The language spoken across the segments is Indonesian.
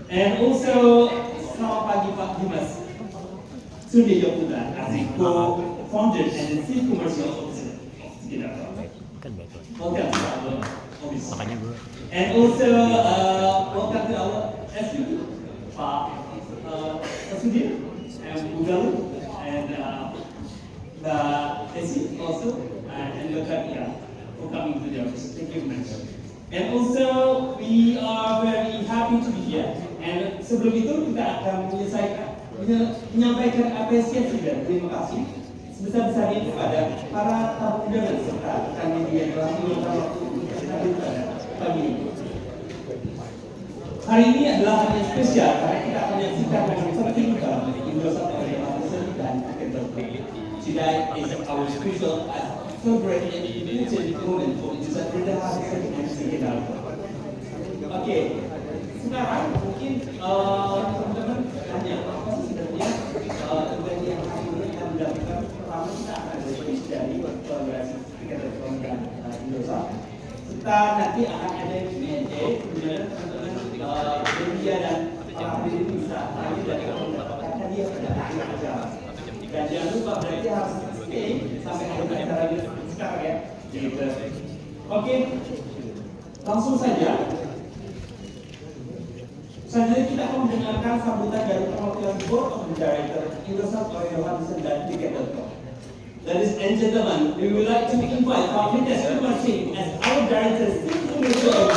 And also, selamat pagi Pak Dimas Surya Putra, as the co-founder and the chief commercial officer of Ticket.com. Welcome to our office. And also, welcome to our SVP, Pak Sudir, and Ugalu, and the Desi also, and Dr. for coming to the office. Thank you very much. And also, we are very happy to be here. And sebelum itu kita akan menyampaikan apresiasi dan terima kasih sebesar-besarnya kepada para tamu undangan serta rekan media yang telah meluangkan waktu untuk hadir pada pagi ini. Hari ini adalah hari yang spesial karena kita akan menyaksikan momen penting dalam Indosat Orientation dan Ticket.com. Today is our special celebrating an important moment for Indosat Orientation and Ticket.com. Oke. Sekarang mungkin teman-teman tanya apa sih sebenarnya event yang hari ini akan dilakukan. Pertama kita akan ada speech dari kolaborasi Ticket.com dan Indosat. Serta nanti akan ada Q&A, kemudian teman-teman media dan para hadirin bisa tanya dan mendapatkan hadiah pada akhir acara. Dan jangan lupa berarti harus stay sampai akhir acara sekarang ya. Gitu. Oke, langsung saja. Selanjutnya kita akan mendengarkan sambutan dari perwakilan Board of Directors Indosat Orientation dan Ticket.com. Ladies and gentlemen, we would like to invite our Mitesh Kumar Singh as our director to introduce.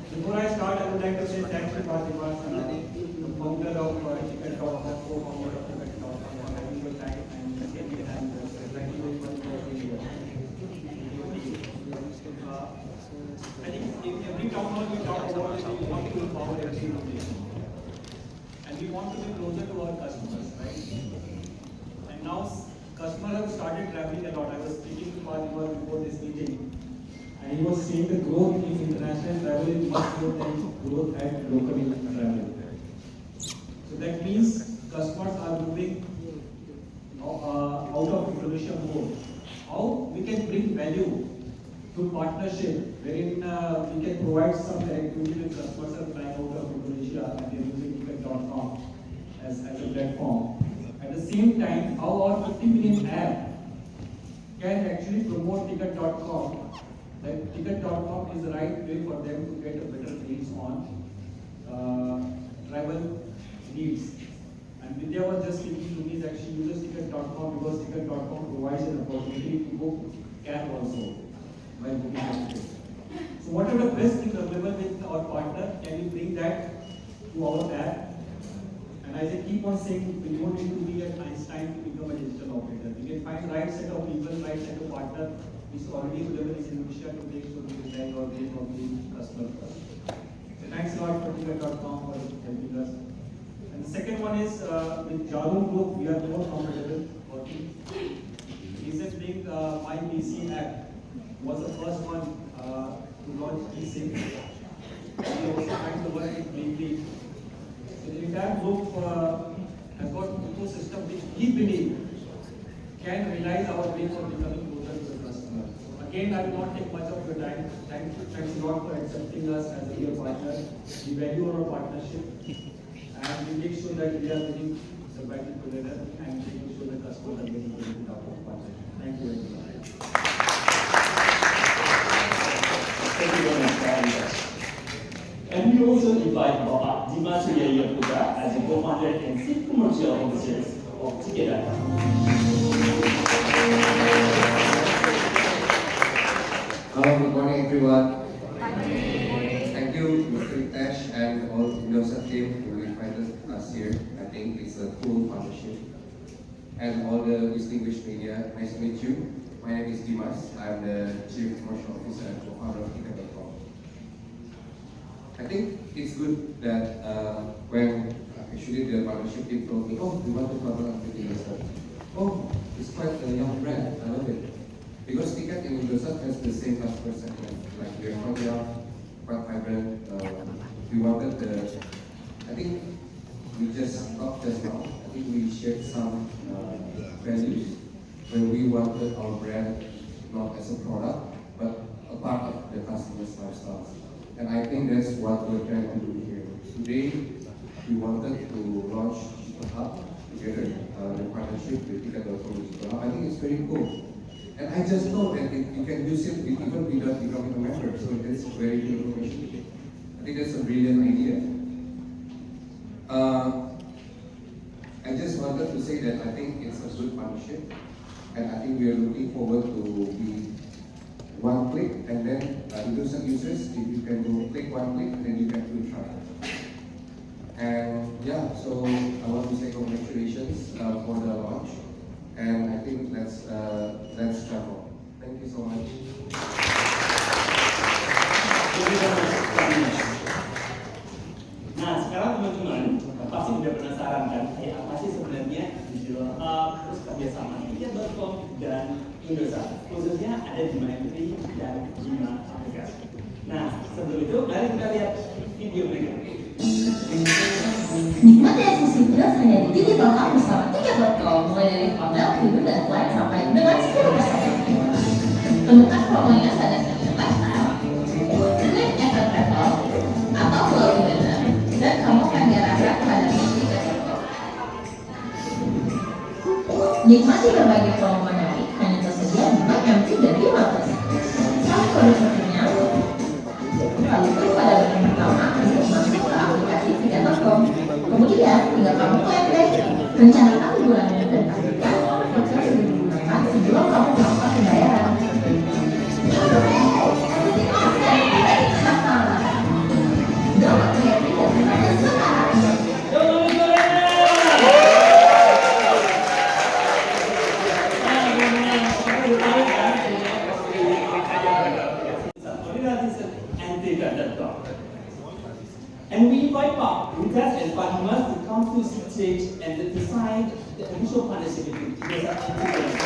Before I start, I would like to say thank you, Pak Dimas, the founder of Ticket.com, co-founder of Ticket.com, for having your time and thank you very much for being here. I think in every town hall we talk about it, we want to empower every Indonesian. And we want to be closer to our customers, right? And now customers have started traveling a lot. I was speaking to Pak Dimas before this meeting. And he was saying the growth in international travel is much more than growth at local travel. So that means customers are moving out of Indonesia more. How we can bring value through partnership, wherein we can provide some connectivity with customers are flying out of Indonesia and they're using Ticket.com as a platform. At the same time, how our 50 million app can actually promote Ticket.com. That Ticket.com is the right way for them to get a better reach on travel needs. And Vidya was just speaking to me that she uses Ticket.com because Ticket.com provides provides an opportunity to book cab also while booking the ticket. So whatever the best things available with our partner, can we bring that to our app? And as I keep on saying, we don't need to be at Einstein to become a digital operator. We can find right set of people, right set of partner, which is already available in Indonesia to make sure we can tag or gain or the customer first. So thanks a lot for Ticket.com for helping us. And the second one is with Jalum Group, we are more comfortable working. Recent thing, My PC app was the first one to launch eSIM. We also trying to work with Blinkly. So the entire group has got ecosystem which we believe can realize our way for becoming closer to the customer. So again, I will not take much of your time. Thanks a lot for accepting us as a real partner. We value our partnership and we make sure that we are winning the battle together and making sure the customers are getting the benefit of our partnership. Thank you very much. Thank you very much for having us. And we also invite Bapak Dimas Suyaya Putra as the co-founder and chief commercial officer of Ticket.com. Hello, good morning everyone. Thank you Mr. Ritesh and all Indosat team who invited us here. I think it's a cool partnership. And all the distinguished media, nice to meet you. My name is Dimas. I'm the Chief Commercial Officer and co-founder of Ticket.com. I think it's good that when actually the partnership team told me, oh, we want to partner with Indosat. Oh, it's quite a young brand. I love it. Because Ticket in Indosat has the same customer segment. Like we are quite young, quite vibrant. We wanted I think we just talked just now. I think we shared some values when we wanted our brand not as a product, but a part of the customer's lifestyle. And I think that's what we're trying to do here. Today, we wanted to launch Digital Hub together, the partnership with Ticket.com Digital Hub. I think it's very cool. And I just know that you can use it even without becoming a member, so that's very good information. I think that's a brilliant idea. I just wanted to say that I think it's a good partnership, and I think we are looking forward to be one click, and then Indosat users, if you can go click one click, then you can do travel. And yeah, so I want to say congratulations for the launch, and I think let's travel. Thank you so much. Nah, sekarang teman-teman pasti udah penasaran kan, kayak apa sih sebenarnya Digital Hub, terus kerjasama Ticket.com dan Indosat, khususnya ada di Mindtree dan Bima aplikasi. Nah, sebelum itu mari kita lihat video mereka. Nikmati eksklusivitas hanya di Digital Hub bersama Ticket.com, mulai dari hotel, hidup, dan flight sampai dengan 10%. Temukan promonya pada section lifestyle, klik event travel, atau flow weather, dan kamu akan diarahkan pada Ticket.com. Nikmati berbagai promo menarik hanya tersedia di MyMT dan Bimates. Salin kode terkenal, lalu klik pada button pertama untuk masuk ke aplikasi Ticket.com. Kemudian tinggal kamu klik play, rencanakan liburanmu dan pastikan fitur sudah digunakan sebelum kamu melakukan pembayaran. Download MyMT dan Bimates sekarang. And we invite Pak, Ritesh and Pak Dimas to come to the stage and decide the official partnership between Indosat and Ticket.com.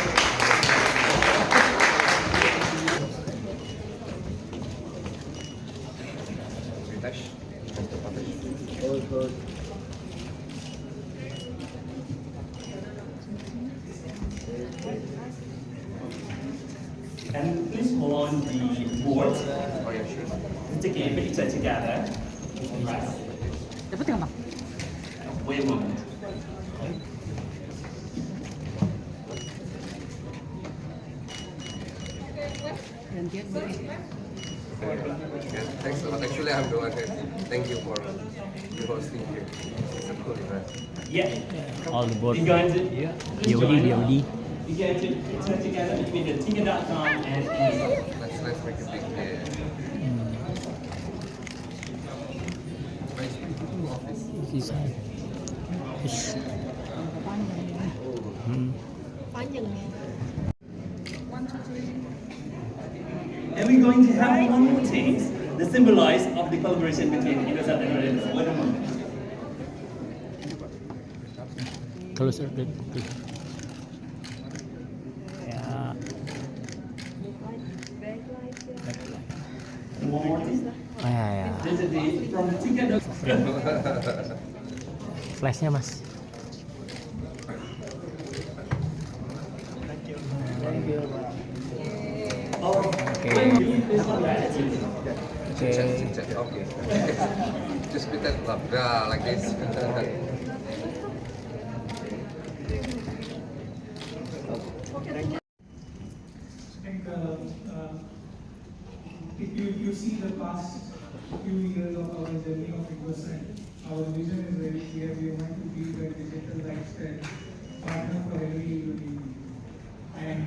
And please hold on the board. Oh yeah, sure. Take a picture together. Right. Dapat nggak, Bang? Wait a moment. Gantian boleh. Thanks a lot. Actually, I'm the one. Thank you for hosting here. It's a cool event. Yeah. All the board. You guys, Dia Udi. You get to put together between the ticket.com and Indosat. Let's make a big day. Bisa. Ish. And we're going to have one more taste, the symbolize of the collaboration between Indosat and Reliance. Wait a moment. Closer to ya. And one more thing. Oh ya. This is the from the ticket.com. Flashnya mas. Oh, thank you. This one, guys. Okay. Just pretend like this. I think if you see the past few years of our journey of Indosat, our vision is very clear. We want to be the digital lifestyle partner for every human. And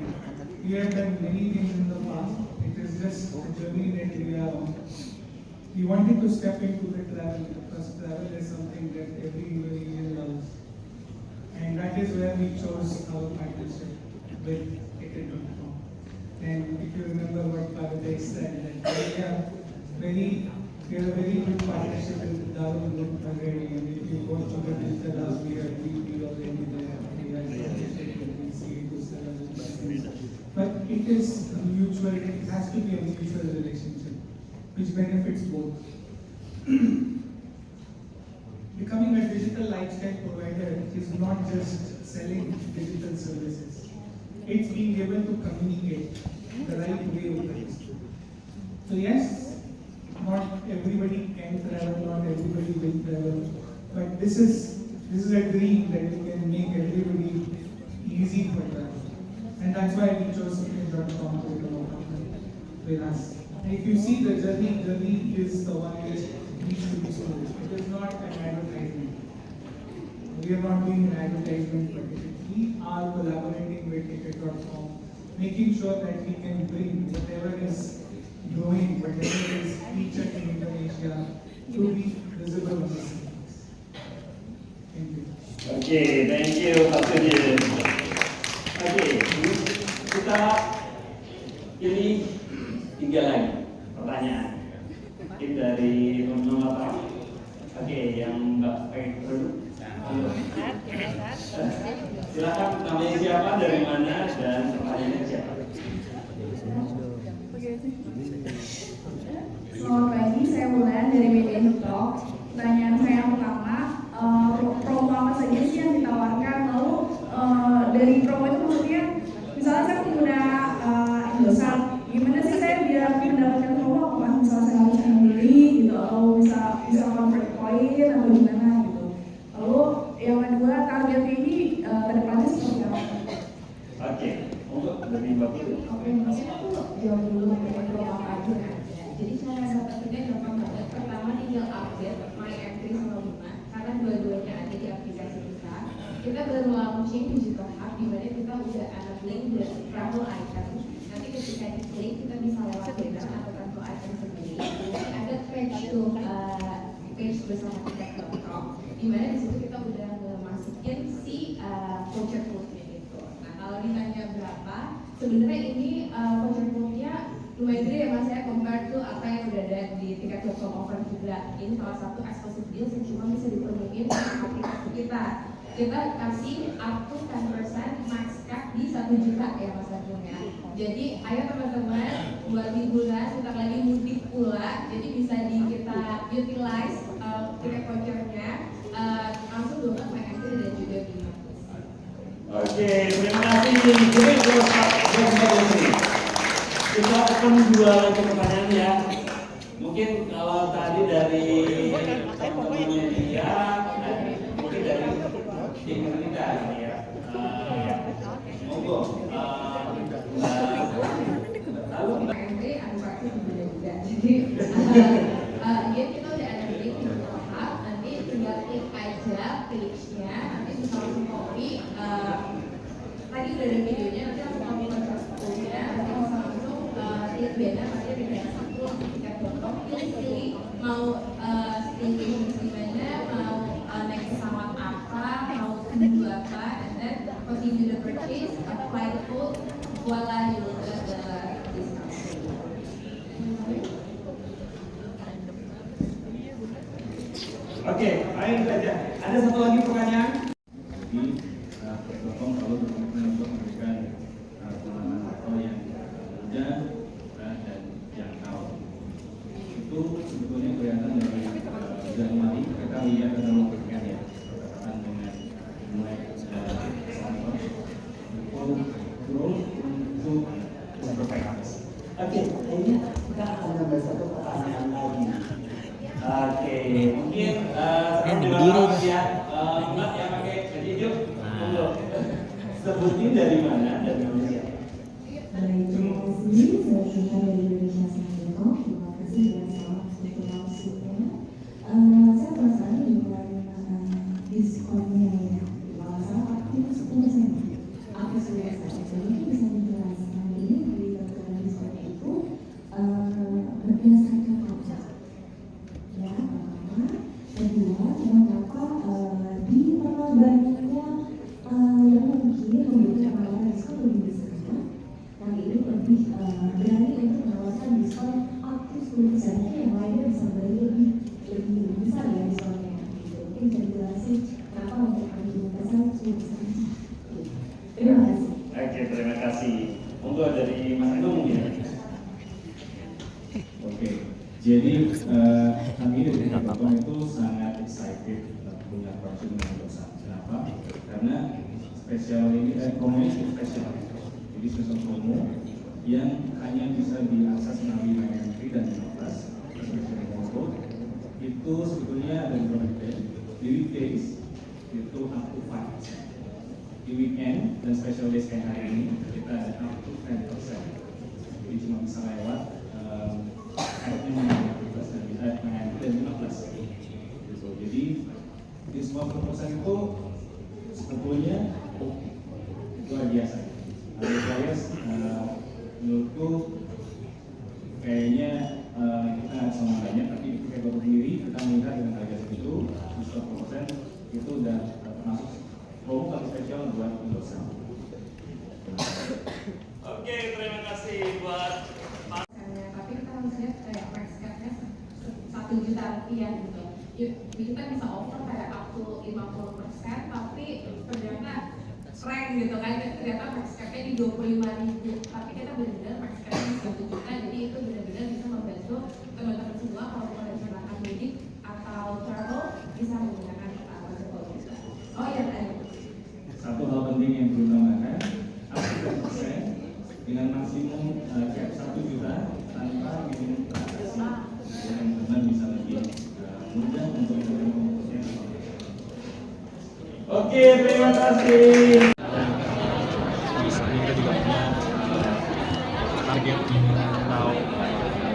we have done many things in the past. It is just a journey that we are on. We wanted to step into the travel because travel is something that every Indonesian loves. And that is where we chose our partnership with Ticket.com. And if you remember what Parvati said, that we have a very good partnership with Darul Group already. And if you go to the digital house, we are deeply already there. We are we see it to sell us buses. But it is a mutual, it has to be a mutual relationship, which benefits both. Becoming a digital lifestyle provider is not just selling digital services. It's being able to communicate the right way with the customer. So yes, not everybody can travel, not everybody will travel, but this is a dream that we can make everybody easy for travel. And that's why we chose Ticket.com to become a partner with us. And if you see the journey is the one which needs to be sold. It is not an advertisement. We are not doing an advertisement for Ticket. We are collaborating with Ticket.com, making sure that we can bring whatever is growing, whatever is featured in Indonesia to be visible on the screens. Thank you. Okay, thank you, Pak Sudin. Oke, kita pilih 3 lagi pertanyaan. Mungkin dari teman-teman Bapak. Oke, yang Mbak pakai produk. Silakan, namanya siapa, dari mana, dan pertanyaannya siapa? Selamat pagi, saya Bulan dari Media Talk. Pertanyaan saya yang pertama, promo apa saja sih yang ditawarkan? Lalu dari promo itu maksudnya, misalnya saya pengguna Indosat, gimana sih saya biar mendapatkan promo? Apakah misalnya saya harus membeli gitu, atau bisa convert point atau gimana gitu? Lalu yang kedua, targetnya ini kedepannya seperti apa? Oke, untuk lebih bagus. Oke, mungkin aku jawab dulu mengenai promo apa aja kan. Jadi cara dapetinnya gampang banget. Pertama tinggal update My M3 sama Luna, karena dua-duanya ada di aplikasi kita. Kita baru launching Digital Hub, di mana kita udah enabling the travel icon. Nanti ketika diklik kita bisa lewat banner atau travel icon sendiri. Nanti ada page bersama Ticket.com, di mana di situ kita udah masukin si voucher code-nya itu. Nah, kalau ditanya berapa, sebenarnya ini voucher code-nya lumayan gede ya mas ya, compare to apa yang udah ada di Ticket.com offer juga. Ini salah satu exclusive deal yang cuma bisa dipromoin di aplikasi kita. Kita kasih up to 10% max cap di 1 juta ya mas Agung ya. Jadi ayo teman-teman, buat liburan sebentar lagi mudik pula, jadi bisa kita utilize tiket vouchernya langsung download My M3 dan juga Bima. Oke, terima kasih. Jadi kita akan dua lagi pertanyaan ya. Mungkin kalau tadi dari teman-teman media, mungkin dari tim kita ini ya. Monggo. Lalu My M3 ada praktis juga. Jadi kita udah ada di Digital Hub, nanti tinggal klik aja page-nya, nanti bisa langsung copy. Tadi udah ada videonya berbeda, makanya bedanya satu tiket.com, pilih mau stay di mana, mau naik pesawat apa, mau tunggu apa, and then continue the purchase, apply the code, voila, you will get the discount. Oke, baik saja. Ada satu lagi pertanyaan? Jadi, Telkom selalu berkomitmen untuk memberikan pelayanan atau yang mudah, murah, dan jangkau. Itu sebetulnya kelihatan dari Januari kita lihat ada lonjakan ya, berkaitan dengan mulai September itu growth untuk berpegang. Oke, ini kita akan nambah satu pertanyaan lagi. Oke, mungkin berdiri. ya, Mbak yang pakai jadi yuk, monggo. Sebutin dari mana dan Indonesia. Baik, terima kasih. Saya Sinta dari Indonesia Telekom. Terima kasih dan salam untuk langsungnya. Saya penasaran dengan diskonnya ya. Kalau salah aktif 10%. Aktif 10%. Jadi mungkin bisa dijelaskan ini dari terkena diskonnya itu berdasarkan apa? Ya, pertama. Kedua, mengapa di mana banyaknya yang mungkin memberikan penawaran diskon lebih besar? Kali ini lebih berani untuk menawarkan diskon up to 10%. Yang lainnya bisa beri lebih besar ya diskonnya. Mungkin bisa dijelasin kenapa untuk kami besar 10%. Terima kasih. Oke, terima kasih. Monggo dari Mas Agung mungkin. Oke, jadi kami dari Telkom itu sangat excited punya partnership dengan Indosat. Kenapa? Karena spesial ini promo ini spesial. Jadi spesial promo yang hanya bisa diakses melalui layanan free dan 15 spesial promo itu sebetulnya ada beberapa detail. Di weekdays itu up to 5%. Di weekend dan special days kayak hari ini kita ada up to 10%. Jadi cuma bisa lewat akhirnya menganti dan 15 gitu. Jadi di semua promosi itu sebetulnya luar biasa. Ada players menurutku kayaknya kita sama banyak, tapi kita baru sendiri kita melihat dengan harga segitu 10% itu udah termasuk promo atau spesial buat Indosat. Oke, terima kasih buat Tapi kita harus lihat kayak price cap-nya 1 juta rupiah gitu. Kita bisa offer kayak up to 50%, tapi ternyata rank gitu kan, ternyata price cap-nya di 25.000, tapi kita benar-benar price cap-nya 1 juta, jadi itu benar-benar bisa membantu teman-teman semua kalau mau rencanakan mudik atau travel bisa menggunakan wajib kita. Oh ya, Satu hal penting yang perlu tambahkan, up to 10% dengan maksimum cap 1 juta tanpa minimum transaksi. Teman-teman bisa lebih mudah untuk melakukan promosi. Oke, terima kasih. Di sini kita juga punya target atau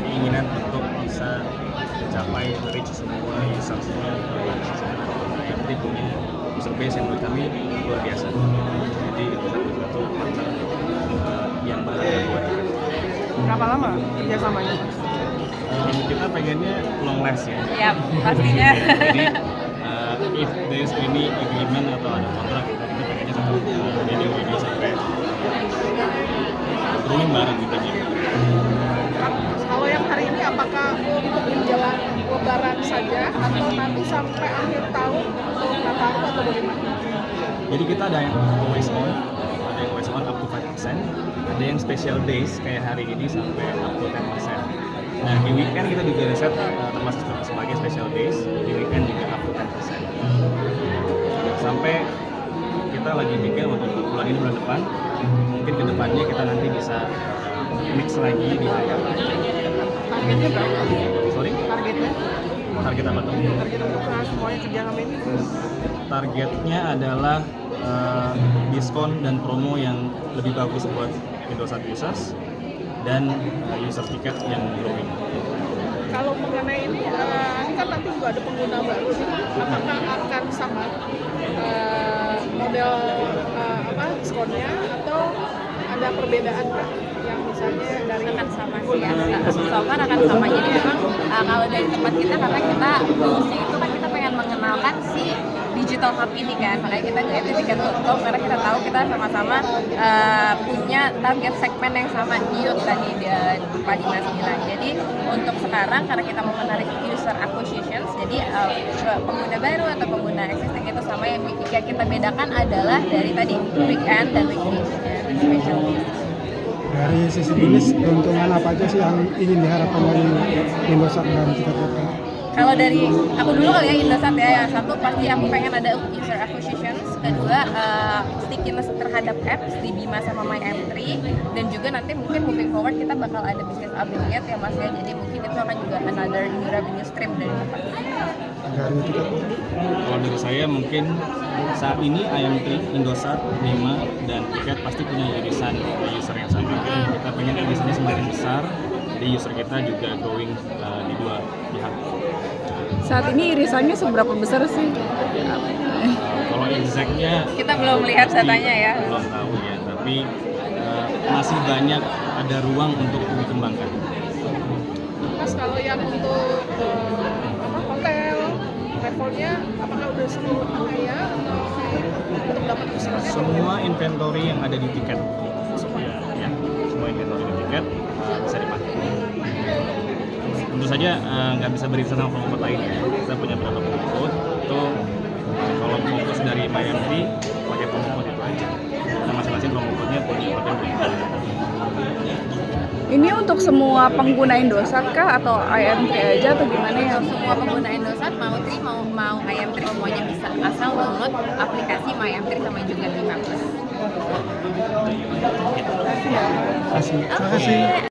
keinginan untuk bisa mencapai reach semua usersnya. Yang penting punya user base yang menurut kami luar biasa. Jadi itu satu partner yang berharga buat kita. Berapa lama kerjasamanya? Kita pengennya long last ya. Ya, pastinya. Jadi if there is any agreement atau ada kontrak, kita pengennya satu jadi sampai turun bareng kita gitu. Kalau yang hari ini apakah untuk menjelang Lebaran saja atau nanti sampai akhir tahun untuk Nataru atau bagaimana? Jadi kita ada yang always on up to 5%, ada yang special days kayak hari ini sampai up to 10%. Nah di weekend kita juga riset termasuk sebagai special days, di weekend juga up to 10%. Sampai kita lagi bikin untuk bulan ini bulan depan, mungkin ke depannya kita nanti bisa mix lagi di harga. Targetnya berapa? Sorry? Targetnya? Target apa tuh? Target untuk semuanya kerja kami ini? Targetnya adalah diskon dan promo yang lebih bagus buat Indosat users dan user tiket yang growing. Kalau mengenai ini kan nanti juga ada pengguna baru nih, apakah akan sama model diskonnya atau ada perbedaan kah? Yang misalnya dari akan sama sih ya, so far akan sama. Jadi memang kalau dari tempat kita, karena kita goalsnya itu kan kita pengen mengenalkan si digital hub ini kan, makanya kita ke tiket.com karena kita tahu kita sama-sama punya target segmen yang sama, youth tadi Pak Dimas bilang. Jadi untuk sekarang karena kita mau menarik user acquisitions, jadi pengguna baru atau pengguna existing itu sama, yang kita bedakan adalah dari tadi weekend dan weekdays dan special days. Dari sisi bisnis, keuntungan apa aja sih yang ingin diharapkan dari Indosat dan tiket.com? Kalau dari aku dulu kali ya, Indosat ya, yang satu pasti aku pengen ada user acquisitions, kedua stickiness terhadap apps di Bima sama MyM3, dan juga nanti mungkin moving forward kita bakal ada bisnis affiliate ya Mas ya, jadi mungkin itu akan juga another new revenue stream dari tempat ini. Dari tiket? Kalau dari saya mungkin saat ini IM3, Indosat, Bima, dan Tiket pasti punya irisan user yang sama. Kita pengen irisannya semakin besar, jadi user kita juga growing di dua pihak. saat ini irisannya seberapa besar sih? Kalau exactnya kita belum lihat datanya ya. Belum tahu ya, tapi masih banyak ada ruang untuk dikembangkan. Mas, kalau yang untuk hotel, levelnya apakah udah seluruhnya ya atau untuk dapat usernya? Semua inventory yang ada di tiket, ya, semua inventory di tiket bisa dipakai. Tentu saja nggak bisa beririsan sama promo code lain ya. Kita punya beberapa promo code, itu kalau fokus dari MyM3 pakai promo code itu aja. Kita masing-masing promo code-nya punya pakai. Ini untuk semua pengguna Indosat kah atau IM3 aja atau gimana ya? Semua pengguna Indosat mau IM3 semuanya bisa, asal download aplikasi MyM3 sama juga Bima Plus. Terima kasih.